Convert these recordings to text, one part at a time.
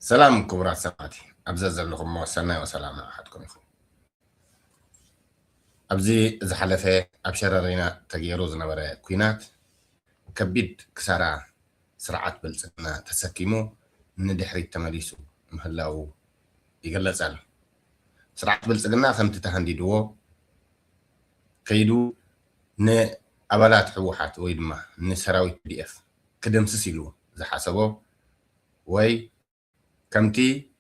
سلام كبرات سماتي أبزز لكم موسنا وسلام أحدكم يخو أبزي زحلفة أبشررينا تغييرو زنبرة كوينات كبيد كسارة سرعات بلسنا تسكيمو ندحري التماليسو مهلاو يقلل سالو سرعات بلسنا خمت تهنديدو كيدو ن أبالات حوحات ويدما ن سراوي PDF كدم سسيلو زحاسبو وي كمتي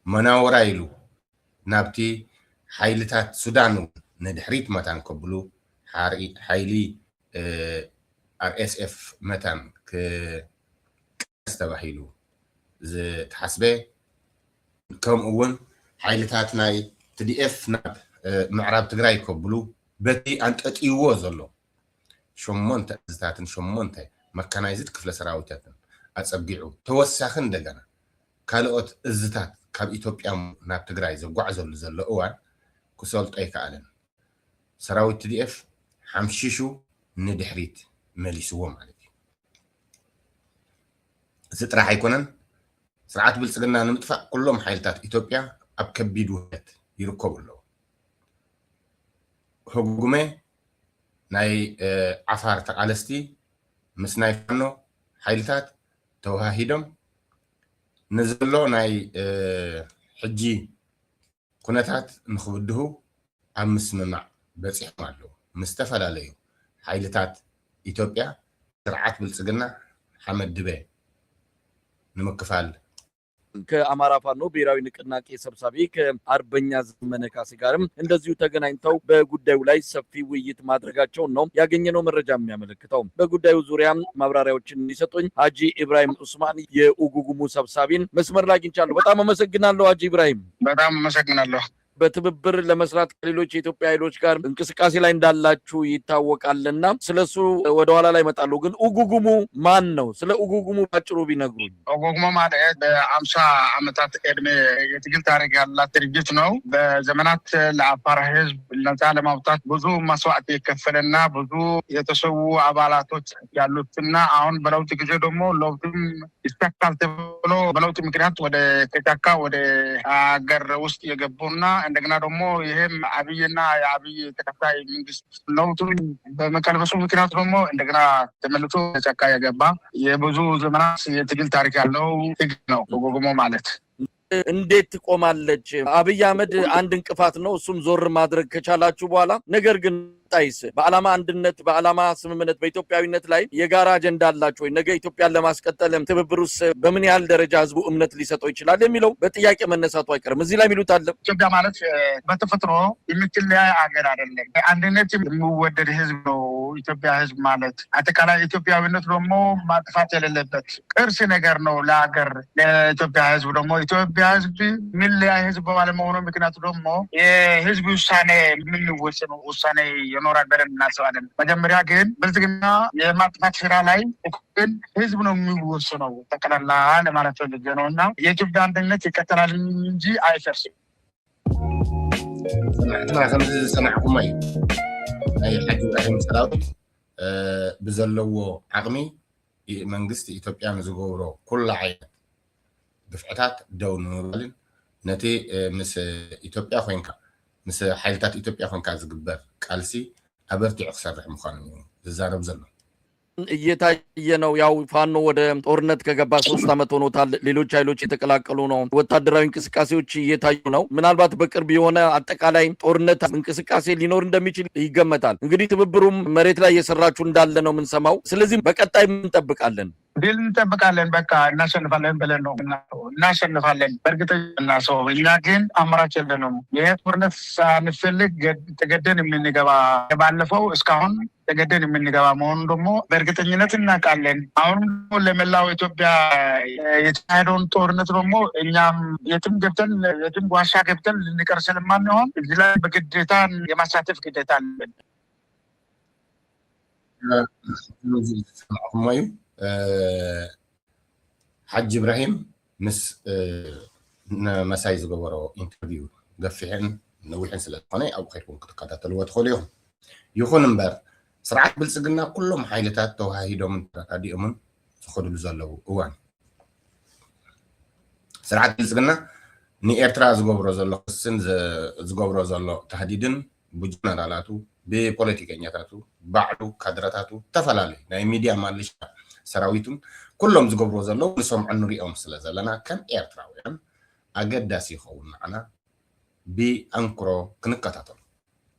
مناورا إلو نابتي حيلتات سودانو ندحريت متان كبلو حيلي RSF متان كستباحيلو زي تحسبه كم أول حيلتات ناي TDF ناب معراب تقرأي كبلو بتي أنت أتيوه زلو شمونت أزتاتن شمونت مكانايزت كفل سراوتاتن أتصبقعو توساخن دقنا كالوت إزتات كاب إثيوبيا ناب تقرأي زقعزل زلو أوان كسولت أي كألن سراوي TDF حمشيشو ندحريت ماليسوه مالتي زت راح يكونن سرعات بلسقنا نمدفع كلهم حيلتات إثيوبيا أبكبيد وهات يركبوا له هجومه ناي عفار تقالستي مسناي فنو حيلتات توهاهيدم نزلو ناي حجي كونتات نخبده أمس ممع بس يحمله مستفلا ليه حيلتات إثيوبيا سرعات بلسقنا حمد دبي نمكفال ከአማራ ፋኖ ብሔራዊ ንቅናቄ ሰብሳቢ ከአርበኛ ዘመነ ካሴ ጋርም እንደዚሁ ተገናኝተው በጉዳዩ ላይ ሰፊ ውይይት ማድረጋቸው ነው ያገኘነው መረጃ የሚያመለክተው። በጉዳዩ ዙሪያ ማብራሪያዎችን እንዲሰጡኝ ሀጂ ኢብራሂም ኡስማን የኡጉጉሙ ሰብሳቢን መስመር ላይ አግኝቻለሁ። በጣም አመሰግናለሁ ሀጂ ኢብራሂም። በጣም አመሰግናለሁ። በትብብር ለመስራት ከሌሎች የኢትዮጵያ ኃይሎች ጋር እንቅስቃሴ ላይ እንዳላችሁ ይታወቃልና ስለሱ ወደ ኋላ ላይ መጣሉ። ግን ኡጉጉሙ ማን ነው? ስለ ኡጉጉሙ ባጭሩ ቢነግሩኝ። ኡጉጉሙ ማለት በ50 ዓመታት ዕድሜ የትግል ታሪክ ያላት ድርጅት ነው። በዘመናት ለአፋር ሕዝብ ነፃ ለማውጣት ብዙ መስዋዕት የከፈለና ብዙ የተሰዉ አባላቶች ያሉትና አሁን በለውጥ ጊዜ ደግሞ ለውጥም ይስተካከል ተብሎ በለውጥ ምክንያት ወደ ከጫካ ወደ አገር ውስጥ የገቡና እንደገና ደግሞ ይሄም አብይና የአብይ ተከታይ መንግስት ለውጡን በመቀልበሱ ምክንያት ደግሞ እንደገና ተመልሶ ጫካ የገባ የብዙ ዘመናት የትግል ታሪክ ያለው ትግል ነው ኡጉጉሙ ማለት። እንዴት ትቆማለች? አብይ አህመድ አንድ እንቅፋት ነው፣ እሱም ዞር ማድረግ ከቻላችሁ በኋላ ነገር ግን ጣይስ በዓላማ አንድነት በዓላማ ስምምነት በኢትዮጵያዊነት ላይ የጋራ አጀንዳ አላችሁ ወይ? ነገ ኢትዮጵያን ለማስቀጠል ትብብሩስ በምን ያህል ደረጃ ህዝቡ እምነት ሊሰጠው ይችላል የሚለው በጥያቄ መነሳቱ አይቀርም። እዚህ ላይ የሚሉት አለ። ኢትዮጵያ ማለት በተፈጥሮ የምትለያይ አገር አይደለም፣ አንድነት የሚወደድ ህዝብ ነው ኢትዮጵያ ህዝብ ማለት። አጠቃላይ ኢትዮጵያዊነት ደግሞ ማጥፋት የሌለበት ቅርስ ነገር ነው ለሀገር ለኢትዮጵያ ህዝብ። ደግሞ ኢትዮጵያ ህዝብ የሚለያይ ህዝብ ባለመሆኑ ምክንያቱ ደግሞ የህዝብ ውሳኔ የምንወስነው ውሳኔ ይኖራል ብለን እናስባለን። መጀመሪያ ግን ብልጽግና የማጥፋት ስራ ላይ ግን ህዝብ ነው የሚወስነው ጠቅላላ ለማለት ፈልጌ ነው። እና የኢትዮጵያ አንድነት ይቀጥላል እንጂ አይፈርስም። سمعكم أي حاجة إبراهيم سراوت بزلوا عقمي منجست إثيوبيا مزجورو كل عين دفعات دون مبالين نتي مس إثيوبيا خوينكا مس حيلتات إثيوبيا خوينكا زجبر كالسي أبرتي أخسر مخانو زارب زلوا እየታየ ነው። ያው ፋኖ ወደ ጦርነት ከገባ 3 ዓመት ሆኖታል። ሌሎች ኃይሎች የተቀላቀሉ ነው። ወታደራዊ እንቅስቃሴዎች እየታዩ ነው። ምናልባት በቅርብ የሆነ አጠቃላይ ጦርነት እንቅስቃሴ ሊኖር እንደሚችል ይገመታል። እንግዲህ ትብብሩም መሬት ላይ እየሰራችሁ እንዳለ ነው የምንሰማው። ስለዚህ በቀጣይ ምን እንጠብቃለን? ድል እንጠብቃለን። በቃ እናሸንፋለን ብለን ነው እናሸንፋለን በእርግጠኛ ሰው። እኛ ግን አማራጭ የለንም። ይሄ ጦርነት ሳንፈልግ ተገደን የምንገባ ባለፈው እስካሁን ተገደን የምንገባ መሆኑን ደግሞ በእርግጠኝነት እናውቃለን። አሁንም ለመላው ኢትዮጵያ የተካሄደውን ጦርነት ደግሞ እኛም የትም ገብተን የትም ዋሻ ገብተን ልንቀር ስለማንሆን እዚህ ላይ በግዴታ የማሳተፍ ግዴታ አለን። حج إبراهيم مس مساي زغورو انترفيو دفعن نوحن سلطاني أو خيركم كتقاتلوا وادخلوا يخون مبر سرعات بلسقنا كلهم حيلتات توهاهيدو من تراتادي أمن سخدوا لزالو اوان ስርዓት ብልጽግና ንኤርትራ ዝገብሮ ዘሎ ክስን ዝገብሮ ዘሎ ተህዲድን ብጀነራላቱ ብፖለቲከኛታቱ ባዕሉ ካድረታቱ ተፈላለዩ ናይ ሚድያ ማልሻ ሰራዊቱን ኩሎም ዝገብሮ ዘሎ ንሰምዖ ንሪኦም ስለ ዘለና ከም ኤርትራውያን ኣገዳሲ ይኸውን ንዓና ብኣንክሮ ክንከታተሉ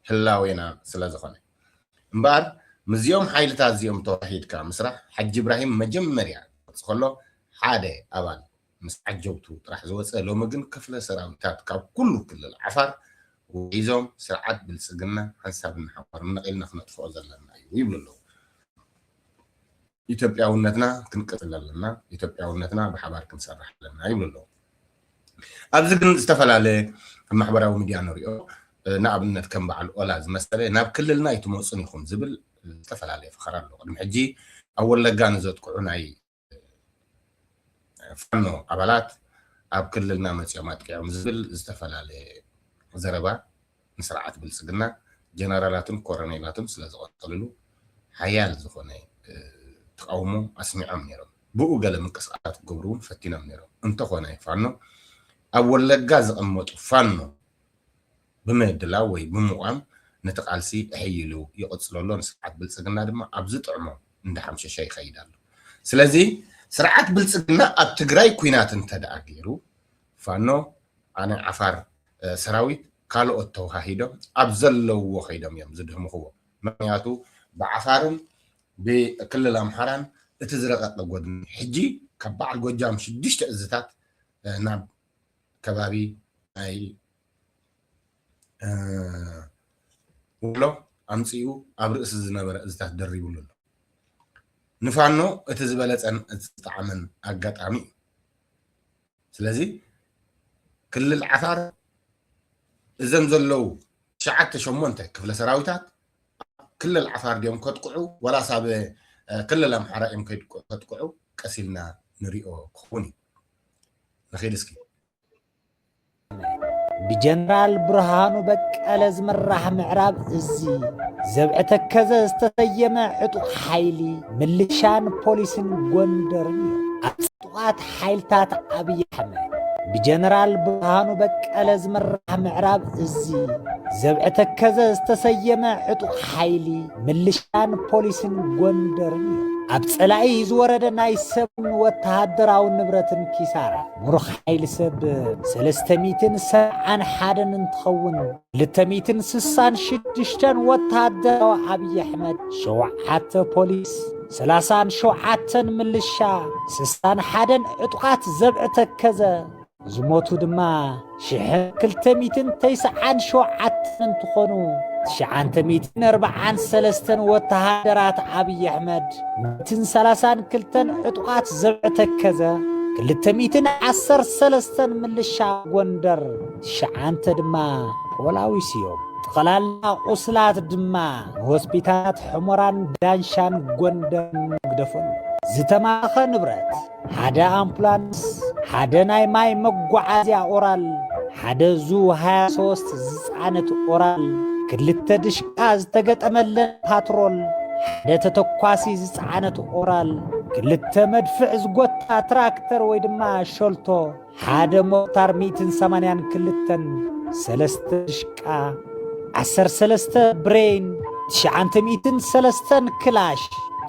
ህላዌና ስለ ዝኾነ እምበኣር ምዚኦም ሓይልታት እዚኦም ተዋሒድካ ምስራሕ ሓጂ ኢብራሂም መጀመርያ ከሎ ሓደ ኣባል ምስ ዓጀብቱ ጥራሕ ዝወፀ ሎሚ ግን ክፍለ ሰራዊታት ካብ ኩሉ ክልል ዓፋር ሒዞም ስርዓት ብልጽግና ሓንሳብ ንሓዋር ነቒልና ክነጥፍኦ ዘለና እዩ ይብሉ ኣለዉ ኢትዮጵያውነትና ክንቀጽል ኣለና ኢትዮጵያውነትና ብሓባር ክንሰርሕ ኣለና ይብሉ ኣለዉ ኣብዚ ግን ዝተፈላለየ ማሕበራዊ ሚድያ ንሪኦ ንኣብነት ከም በዓል ኦላ ዝመሰለ ናብ ክልልና ይትመፁን ይኹም ዝብል ዝተፈላለየ ፍኸር ኣሎ ቅድሚ ሕጂ ኣብ ወለጋ ንዘጥቅዑ ናይ ፋኖ ኣባላት ኣብ ክልልና መፅኦም ኣጥቂዖም ዝብል ዝተፈላለየ ዘረባ ንስርዓት ብልጽግና ጀነራላትን ኮሎኔላትን ስለ ዝቐጠልሉ ሓያል ዝኾነ ተቃውሞ ኣስሚዖም ነይሮም ብኡ ገለ ምንቅስቃሳት ክገብሩ እውን ፈቲኖም ነይሮም እንተኾነ ፋኖ ኣብ ወለጋ ዝቕመጡ ፋኖ ብምድላው ወይ ብምቋም ነቲ ቃልሲ እሕይሉ ይቕፅለሎ ንስርዓት ብልጽግና ድማ ኣብዚ ጥዕሞ እንዳሓምሸሸ ይኸይድ ኣሎ ስለዚ ስርዓት ብልጽግና ኣብ ትግራይ ኩናት እንተደኣ ገይሩ ፋኖ ኣነ ዓፋር ሰራዊት ካልኦት ተዋሂዶም ኣብ ዘለውዎ ኸይዶም እዮም ዝድህምኽዎ ምክንያቱ ብዓፋርን ብክልል ኣምሓራን እቲ ዝረቐቀ ጎድኒ ሕጂ ካብ በዓል ጎጃም 6 እዝታት ናብ ከባቢ ናይ ውሎ ኣምፂኡ ኣብ ርእሲ ዝነበረ እዝታት ደሪቡሉ ኣሎ ንፋኖ እቲ ዝበለፀን ዝጣዕመን ኣጋጣሚ እዩ ስለዚ ክልል ዓፋር እዘን ዘለው 9-8 ክፍለ ሰራዊታት ክልል ዓፋር ዲዮም ከጥቅዑ ወላ ሳብ ክልል ኣምሓራ እዮም ከጥቅዑ ቀሲልና ንሪኦ ክኸውን እዩ ንኸይድ እስኪ بجنرال برهانو بقال زمرح معراب ازي زبع تكزه استسيم عطو حيلي ملشان بوليسن غوندرن اطوات حيلتات ابي احمد بجنرال برهانو بقال زمرح معراب ازي زبع تكزه استسيم عطو حيلي ملشان بوليسن غوندرن أبصلاي زورد نايسبن وتهدراو نبرتن كيسارة مروخ حيل سب 300 ساعة حادن انتخون 300 سسان شدشتن وتهدراو عبي أحمد شوعات بوليس 30 شوعات ملشا سسان حادن عطقات زبعتك كذا زموتو دما شحن كل 209 شوعات انتخونو 943 وتهدرات عبي أحمد 232 عطقات زبعتك كذا كل 213 من الشعب غوندر شعنت دما ولا ويسيوم تقلالا قسلات دما هوسبيتالات حمران دانشان غوندر قدفن زتماخ نبرت حدا امبلانس حدا ناي ماي مقعازيا اورال حدا زو 23 زصعنت اورال كلتا دشقاز تقطملن باترول حدا تتكواسي زصعنت اورال كلتا مدفع زغوتا تراكتر وي دما شولتو حدا موتار 180 كلتن 3 دشقا 13 برين 903 كلاش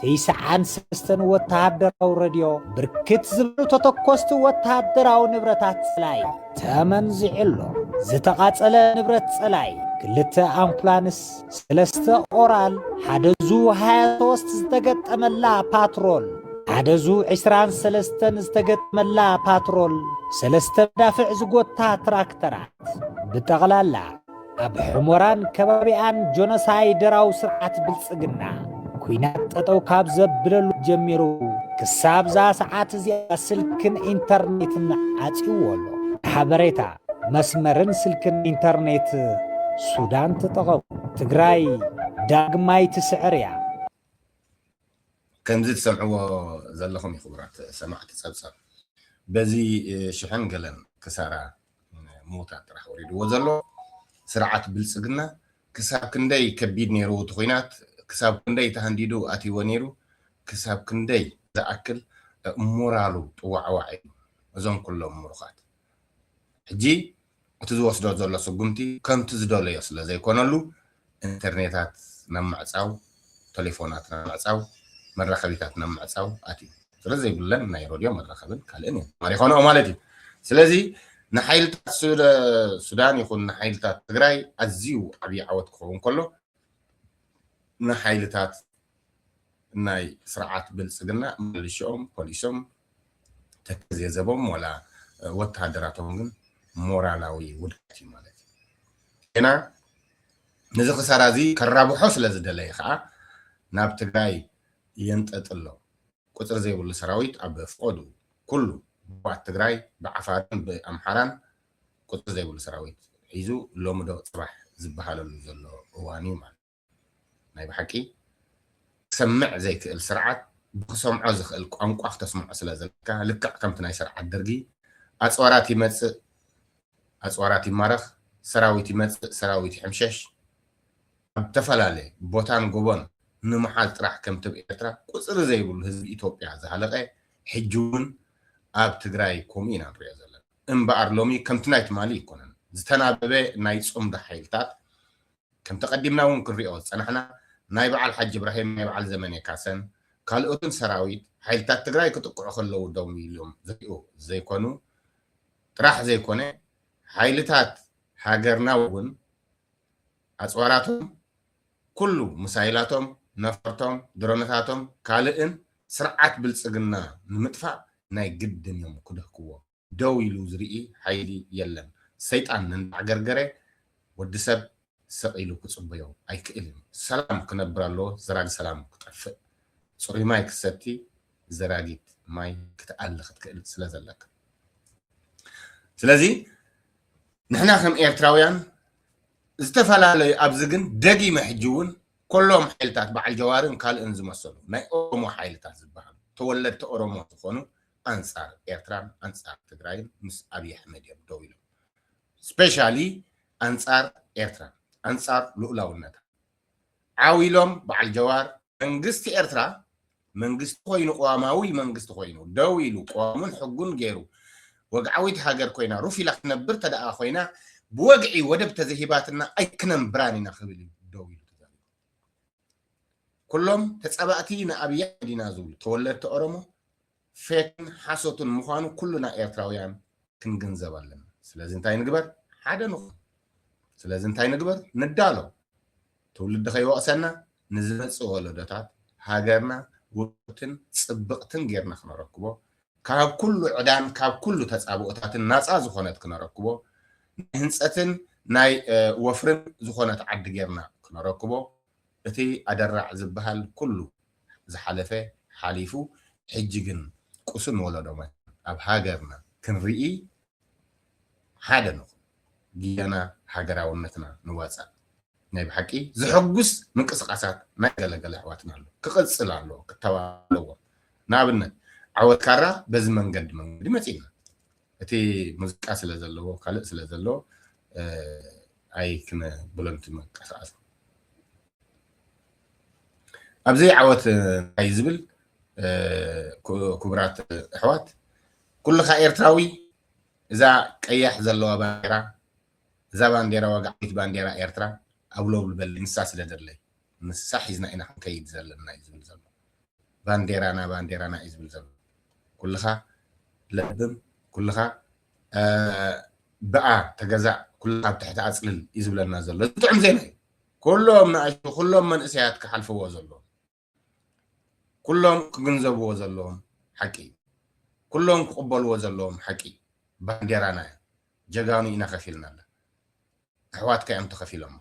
9 وتهدراو راديو بركت زبلو تتكوست وتهدراو نبرتات سلاي تمن زعلو زتقاصله نبرت سلاي كلتا امبلانس 3 اورال حدزو 23 زتقطملا باترول حدزو 23 زتقطملا باترول 3 دافع زغوتا تراكترات بتقلالا اب حمران كبابيان جونوسايدراو سرعت بلصقنا كوينات تطو كاب زبللو جميرو كساب ذا ساعات زي سلكن انترنت عاصيولو حبريتا مسمرن سلكن انترنت سودان تطغو تግራይ ዳግማይ ትስዕርያ ከምዚ ትሰምዕዎ ዘለኹም ይኽብራት ሰማዕቲ ፀብፀብ በዚ ሽሕን ገለን ክሳራ ሞታት ጥራሕ ወሪድዎ ዘሎ ስርዓት ብልጽግና ክሳብ ክንደይ ከቢድ ነይሩ እቲ ኩናት ክሳብ ክንደይ ተሃንዲዱ ኣትይዎ ነይሩ ክሳብ ክንደይ ዝኣክል ሞራሉ ጥዋዕዋዕ እዩ እዞም ኩሎም ምሩኻት حجي تزوسدو زلو سقمتي كم تزدوليو سلا زي كونلو انترنتات نمعصاو تليفونات نمعصاو مرخبيتات نمعصاو اتي ስለዚህ ብለን ናይ ሮዲዮ መራኸብን ካልእን ማሪኾኖ ማለት እዩ ስለዚ ንሓይልታት ሱዳን ይኹን ንሓይልታት ትግራይ ኣዝዩ ዓብይ ዓወት ክኸውን ከሎ ንሓይልታት ናይ ስርዓት ብልጽግና ምልሽኦም ፖሊሶም ተከዘዘቦም ወላ ወታደራቶም ግን ሞራላዊ ውድቀት ማለት እና ነዚ ኽሳራ እዚ ከራብሖ ስለዝደለየ ከዓ ናብ ትግራይ የንጠጥሎ ቁጥር ዘይብሉ ሰራዊት ኣብ ፍቆዱ ኩሉ ባት ትግራይ ብዓፋርን ብኣምሓራን ቁጥር ዘይብሉ ሰራዊት ሒዙ ሎምዶ ጽባሕ ዝበሃለሉ ዘሎ እዋን እዩ ማለት ናይ ብሓቂ ክሰምዕ ዘይክእል ስርዓት ብክሰምዖ ዝኽእል ቋንቋ ክተስምዖ ስለ ዘለካ ልክዕ ከምቲ ናይ ስርዓት ደርጊ ኣፅዋራት ይመጽእ ኣፅዋራት ይማረኽ ሰራዊት ይመጽእ ሰራዊት ይሕምሸሽ ኣብ ተፈላለየ ቦታን ጎቦን ንምሓል ጥራሕ ከም ትብ ኤርትራ ቁፅሪ ዘይብሉ ህዝቢ ኢትዮጵያ ዝሃለቀ ሕጂ እውን ኣብ ትግራይ ከምኡ ኢና ንሪኦ ዘለና እምበኣር ሎሚ ከምቲ ናይ ትማሊ ይኮነን ዝተናበበ ናይ ጽምዲ ሓይልታት ከም ተቀዲምና እውን ክንሪኦ ዝፀናሕና ናይ በዓል ሓጅ ኢብራሂም ናይ በዓል ዘመነ ካሰን ካልኦትን ሰራዊት ሓይልታት ትግራይ ክጥቅዑ ከለዉ ደው ኢሎም ዝሪኡ ዘይኮኑ ጥራሕ ዘይኮነ ሓይልታት ሃገርና እውን ኣፅዋራቶም ኩሉ ሙሳይላቶም ነፈርቶም ድሮነታቶም ካልእን ስርዓት ብልጽግና ንምጥፋእ ናይ ግድን እዮም ክደህክዎ ደው ኢሉ ዝርኢ ሓይሊ የለን ሰይጣን እንዳዕገርገረ ወዲ ሰብ ሰቂሉ ክጽበዮ ኣይክእልን ሰላም ክነብር ኣለዎ ዘራጊ ሰላም ክጠፍእ ጽሩይ ማይ ክሰቲ ዘራጊት ማይ ክትኣልኽ ትክእል ስለ ዘለካ ስለዚ ንሕና ከም ኤርትራውያን ዝተፈላለዩ ኣብዚ ግን ደጊመ ሕጂ እውን كلهم حيلتات بعل جوارن قال انزو مسلو ناي اورومو حيلتات زبحان تولدت اورومو تخونو انصار ايرتران انصار تግራይን ምስ አብይ አሕመድ يبدو ይሉ سبيشالي انصار ايرتران انصار لؤلاውነት عاويلهم بعل جوار መንግስቲ ኤርትራ መንግስቲ ኮይኑ ቋማዊ መንግስቲ ኮይኑ ደው ኢሉ ቋሙን ሕጉን ገይሩ ወግዓዊት ሃገር ኮይና ሩፊላ ክነብር ተደኣ ኮይና ብወግዒ ወደብ ተዘሂባትና ኣይክነም ብራኒና ክብል ደው ኢሉ كلهم تتصبأتي نأبي دينا زول تولدت أورمو فين حاسوتن مخانو كلنا إيرتراويان كنجنزب لنا سلازم تاي نقبر حدا نخ سلازم تاي نقبر ندالو تولد خيو أسنا نزلت صولدات هاجرنا وقتن صبقتن غيرنا خنا ركبو كاب كل عدان كاب كل تتصابؤتات الناس زخونت كنا ركبو هنصتن ناي وفرن زخونت عد غيرنا كنا ركبو እቲ ኣደራዕ ዝበሃል ኩሉ ዝሓለፈ ሓሊፉ ሕጂ ግን ቁስን ወለዶማ ኣብ ሃገርና ክንርኢ ሓደ ነው ግያና ሃገራውነትና ንዋፃእ ናይ ብሓቂ ዝሕጉስ ምንቅስቃሳት ናይ ገለገለ ኣሕዋትና ኣሎ ክቕፅል ኣሎ ክተባለዎ ንኣብነት ዓወት ካራ በዚ መንገዲ መፂና እቲ ሙዚቃ ስለ ዘለዎ ካልእ ስለ ዘለዎ ኣይ ክነብሎንቲ መንቀሳቀስ أبزي عوت عايزبل كبرات أحوات كل خير تراوي إذا كيح زلوا بانديرا إذا بانديرا وقعت بانديرا إيرترا أولو بالبل نساس لدرلي نساح يزنا إنا كيد زلنا يزبل زل بانديرا أنا يزبل زل كل خا لبن كل خا بقى تجزع كلها تحت أصل يزبل لنا زل تعم زين كلهم نعيشوا كلهم من إسيات كحلفوا وزلوا كلهم كجنزبوا وزلهم حكي كلهم قبلوا وزلهم حكي بانديرانا جاغاني إنا خفيلنا له أحوات كأم تخفيلهم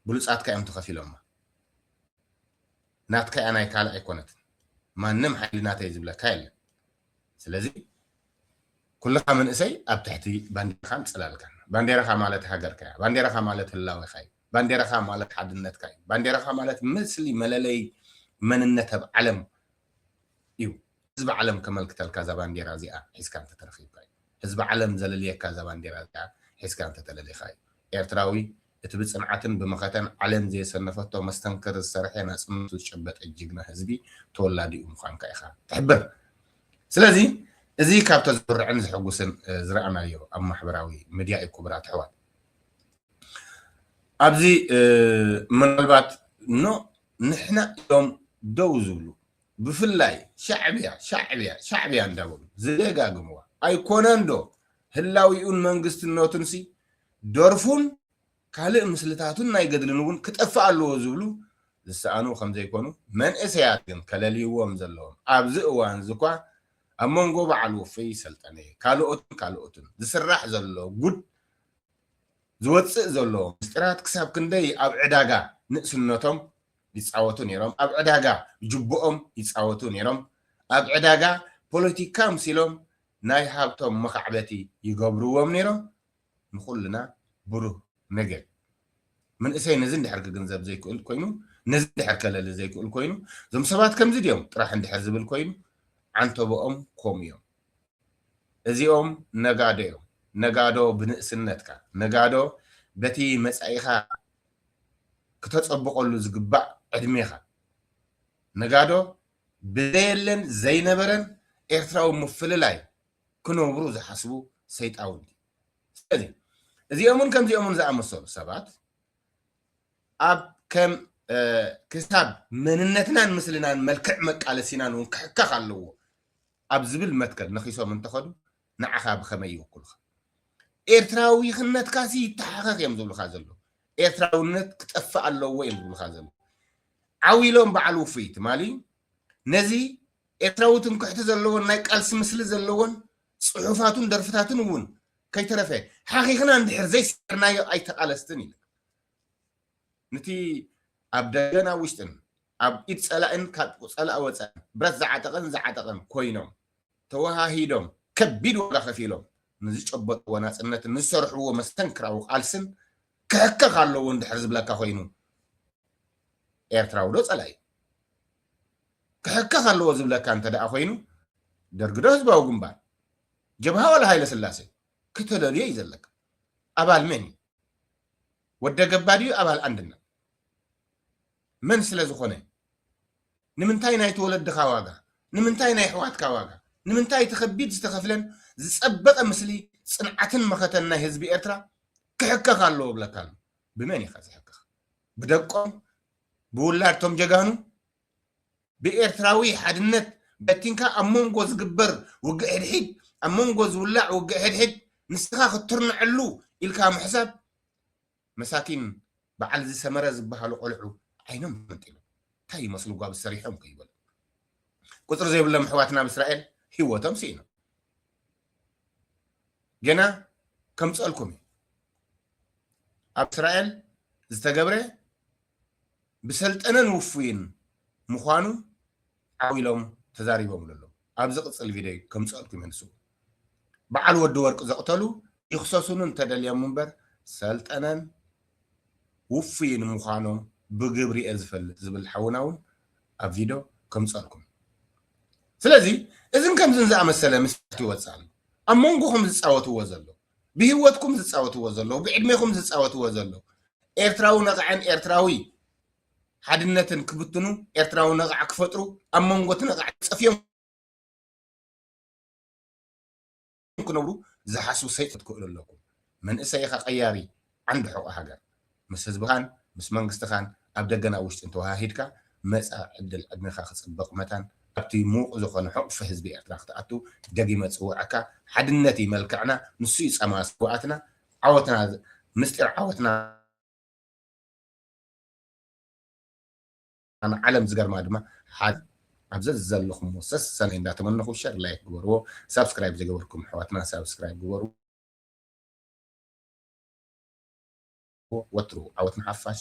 بلوسات كأم تخفيلهم نات كأنا يكال أيقونت ما نم حيلنا تيزب لك هاي سلازي كلها من إسي أبتحتي بانديرا خام سلالك بانديرا خام مالت هاجر كاي بانديرا خام مالت اللاوي خاي بانديرا خام مالت حد النت كاي بانديرا خام مالت مثلي ملالي من النتب علم يو حزب علم كمال كتل كذا بانديرا زيا حيث كانت ترخيب كاي حزب علم زللية كذا بانديرا زيا حيث كانت تللي خاي إيرتراوي اتبت صنعتن بمخاتن علم زي سنفتو مستنكر السرحين اسمتو تشبت الجيجنا حزبي تولادي أمخان كايخا تحبر سلازي ازي كابتو زبرعن زحقوسن زرعنا يو ام محبراوي ميديا كبرات حوال ابزي من البات نو نحنا يوم دوزولو بفلاي شعبيا اندابو زيغا غموا اي كوناندو هلاويون منغست النوتنسي دورفون ካልእ ምስልታቱን ናይ ገድልን እውን ክጠፋ ኣለዎ ዝብሉ ዝሰኣኑ ከም ዘይኮኑ መንእሰያት ግን ከለልይዎም ዘለዎም ኣብዚ እዋን ዝኳ ኣብ መንጎ በዓል ወፈይ ሰልጠነ ካልኦትን ዝስራሕ ዘሎ ጉድ ዝወፅእ ዘሎ ምስጢራት ክሳብ ክንደይ ኣብ ዕዳጋ ንእስነቶም ይፃወቱ ነይሮም ኣብ ዕዳጋ ጅቦኦም ይፃወቱ ነይሮም ኣብ ዕዳጋ ፖለቲካ ምሲሎም ናይ ሃብቶም መካዕበቲ ይገብርዎም ነይሮም ንኩልና ብሩህ ነገር من اسي نزل دحر ገንዘብ ዘይክእል ኮይኑ ነዚ ድሕር ከለለ ዘይክእል ኮይኑ ዞም ሰባት ከምዚ ድዮም ጥራሕ እንድሕር ዝብል ኮይኑ ዓንተቦኦም ኮምዮም እዚኦም ነጋዶ ብንእስነትካ ነጋዶ በቲ መጻኢኻ ክተጸብቀሉ ዝግባእ ዕድሜኻ ነጋዶ ብዘየለን ዘይነበረን ኤርትራዊ ምፍልላይ ክነብሩ ዝሓስቡ ሰይጣውንቲ ስለዚ እዚኦምን ከምዚኦምን ዝኣመሰሉ ሰባት ኣብ ከም ክሳብ መንነትናን ምስልናን መልክዕ መቃለሲናን እውን ክሕካኽ ኣለዎ ኣብ ዝብል መትከል ነኺሶም እንተኸዱ ንዓኻ ብኸመይ ይውክልኻ ኤርትራዊ ክነትካሲ ይተሓኸኽ እዮም ዝብልኻ ዘሎ ኤርትራውነት ክጠፍእ ኣለዎ እዮም ዝብልኻ ዘሎ ዓዊሎም በዓል ውፍይ ትማሊ ነዚ ኤርትራዊ ትምክሕቲ ዘለዎን ናይ ቃልሲ ምስሊ ዘለዎን ጽሑፋቱን ደርፍታቱን እውን ከይተረፈ ሓኺኽና እንድሕር ዘይሰርናዮ ኣይተቃለስትን ኢሉ ነቲ ኣብ ደገና ውሽጥን ኣብ ኢድ ፀላእን ካብ ፀላእ ወፃእን ብረት ዝዓጠቐን ኮይኖም ተወሃሂዶም ከቢድ ዋጋ ከፊሎም ንዝጨበጥዎ ናፅነት ንዝሰርሕዎ መስተንክራዊ ቃልስን ክሕከኽ ኣለዎ እንድሕር ዝብለካ ኮይኑ ኤርትራዊ ዶ ፀላኢ ክሕከኽ ኣለዎ ዝብለካ እንተደኣ ኮይኑ ደርጊ ዶ ህዝባዊ ግንባር ጀብሃ ወላ ሃይለ ስላሴ ክትለልዮ እዩ ዘለካ ኣባል መን ወደ ገባድዩ ኣባል አንድነት من ስለዝኾነ ንምንታይ ናይ ተወለድኻ ዋጋ ንምንታይ ናይ ሕዋትካ ዋጋ ንምንታይ ተኸቢድ ዝተኸፍለን ዝጸበቐ ምስሊ ጽንዓትን መኸተን ናይ ህዝቢ ኤርትራ ክሕከኽ ኣለዎ ብለካ ብመን ኢኻ ዝሕከኽ ብደቆም ብውላድቶም ጀጋኑ ብኤርትራዊ ሓድነት በቲንካ ኣብ መንጎ ዝግበር ውግእ ሕድሒድ ኣብ መንጎ ዝውላዕ ውግእ ሕድሒድ ንስኻ ክትርንዐሉ ኢልካ ምሕሳብ መሳኪን በዓል ዝሰመረ ዝበሃሉ ቆልዑ عينهم منتلو تاي مسلو قاب السريحهم كيبل قطر زي بلا محواتنا بإسرائيل هو تمسينا جنا كم سألكم إسرائيل زتقبره بسلطنا نوفين مخانو عويلهم تزاريبهم لهم أبزقص الفيديو كم سألكم ينسو بعل ودور زقتلو يخصصون تدليا منبر سلطنا وفين مخانو بجبري أزفل زبل حوناون أفيدو كم صاركم سلازي إذن كم زنزع مسألة مستوى وصال أمونكم زتصاوتوا وزلوا بهوتكم زتصاوتوا وزلوا بعلمكم زتصاوتوا وزلوا إرتراو نقعن إرتراوي حدنتن كبتنو إرتراو نقع كفترو أمونكم نقع صفيهم كنورو زحسوا سيت تقول لكم من إسيخ قياري عنده حق حاجة مسز بخان مس منغستخان ኣብ ደገና ውሽጥ እንተዋሂድካ መጻ ዕድል ዕድሜኻ ክጽበቕ መታን ኣብቲ ሙቕ ዝኾነ ሕቑፊ ህዝቢ ኤርትራ ክትኣቱ ደጊመ ጽውዓካ ሓድነት ይመልክዕና ንሱ ይጸማ ስዋዕትና ዓወትና ምስጢር ዓወትና ኣነ ዓለም ዝገርማ ድማ ሓደ ኣብዘ ዘለኹም ወሰስ ሰነይ እንዳተመነኹ ሸር ላይክ ግበርዎ ሳብስክራይብ ዝገበርኩም ሕዋትና ሳብስክራይብ ግበሩ ወትሩ ዓወትና ሓፋሽ